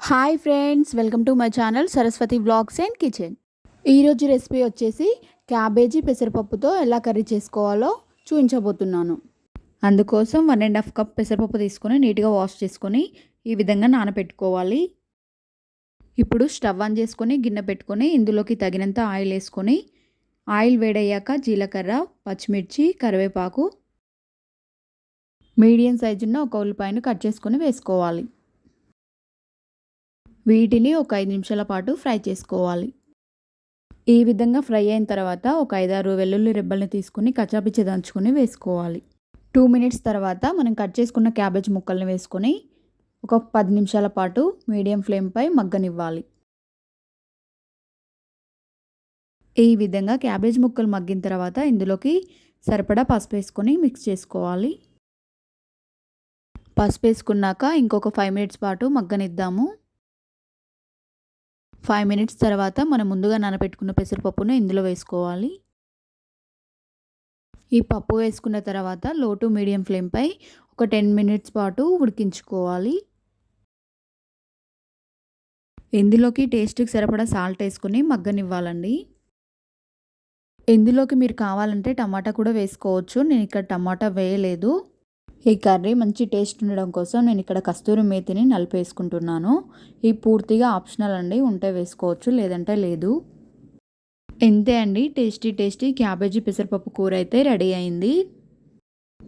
Hi friends, welcome to my channel Saraswathi vlogs and kitchen. ఈరోజు recipe వచ్చేసి cabbage పెసరపప్పుతో ఎలా curry చేసుకోవాలో చూపించబోతున్నాను. అందుకోసం 1.5 కప్ పెసరపప్పు తీసుకొని నీట్గా వాష్ చేసుకొని ఈ విధంగా నానబెట్టుకోవాలి. ఇప్పుడు స్టవ్ ఆన్ చేసుకొని గిన్నె పెట్టుకొని ఇందులోకి తగినంత ఆయిల్ వేసుకొని ఆయిల్ వేడయ్యాక జీలకర్ర, పచ్చిమిర్చి, కరివేపాకు, మీడియం సైజున్న ఒక ఉల్లిపాయను కట్ చేసుకొని వేసుకోవాలి. వీటిని ఒక 5 నిమిషాల పాటు ఫ్రై చేసుకోవాలి. ఈ విధంగా ఫ్రై అయిన తర్వాత ఒక 5-6 వెల్లుల్లి రెబ్బల్ని తీసుకుని కచ్చాపిచ్చి దంచుకొని వేసుకోవాలి. 2 మినిట్స్ తర్వాత మనం కట్ చేసుకున్న క్యాబేజ్ ముక్కల్ని వేసుకొని ఒక 10 నిమిషాల పాటు మీడియం ఫ్లేమ్పై మగ్గనివ్వాలి. ఈ విధంగా క్యాబేజ్ ముక్కలు మగ్గిన తర్వాత ఇందులోకి సరిపడా పసుపు వేసుకొని మిక్స్ చేసుకోవాలి. పసుపు వేసుకున్నాక ఇంకొక 5 మినిట్స్ పాటు మగ్గనిద్దాము. 5 మినిట్స్ తర్వాత మనం ముందుగా నానబెట్టుకున్న పెసరపప్పును ఇందులో వేసుకోవాలి. ఈ పప్పు వేసుకున్న తర్వాత లో టు మీడియం ఫ్లేమ్పై ఒక 10 మినిట్స్ పాటు ఉడికించుకోవాలి. ఇందులోకి టేస్ట్కి సరిపడా సాల్ట్ వేసుకొని మగ్గనివ్వాలండి. ఇందులోకి మీరు కావాలంటే టమాటా కూడా వేసుకోవచ్చు. నేను ఇక్కడ టమాటా వేయలేదు. ఈ కర్రీ మంచి టేస్ట్ ఉండడం కోసం నేను ఇక్కడ కస్తూరి మేతిని నలిపేసుకుంటున్నాను. ఈ పూర్తిగా ఆప్షనల్ అండి, ఉంటే వేసుకోవచ్చు లేదంటే లేదు. ఇంతే అండి, టేస్టీ క్యాబేజీ పెసరపప్పు కూర అయితే రెడీ అయింది.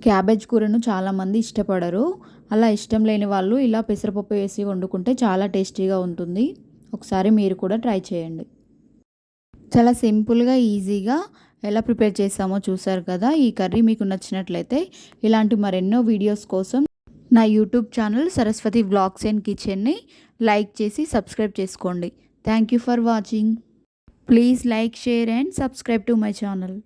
క్యాబేజ్ కూరను చాలామంది ఇష్టపడరు. అలా ఇష్టం లేని వాళ్ళు ఇలా పెసరపప్పు వేసి వండుకుంటే చాలా టేస్టీగా ఉంటుంది. ఒకసారి మీరు కూడా ట్రై చేయండి. చాలా సింపుల్గా, ఈజీగా ఎలా ప్రిపేర్ చేసామో చూసారు కదా. ఈ కర్రీ మీకు నచ్చినట్లయితే ఇలాంటి మరెన్నో వీడియోస్ కోసం నా YouTube channel Saraswathi vlogs and కిచెన్ని లైక్ చేసి సబ్స్క్రైబ్ చేసుకోండి. Thank you for watching. Please like, share and subscribe to my channel.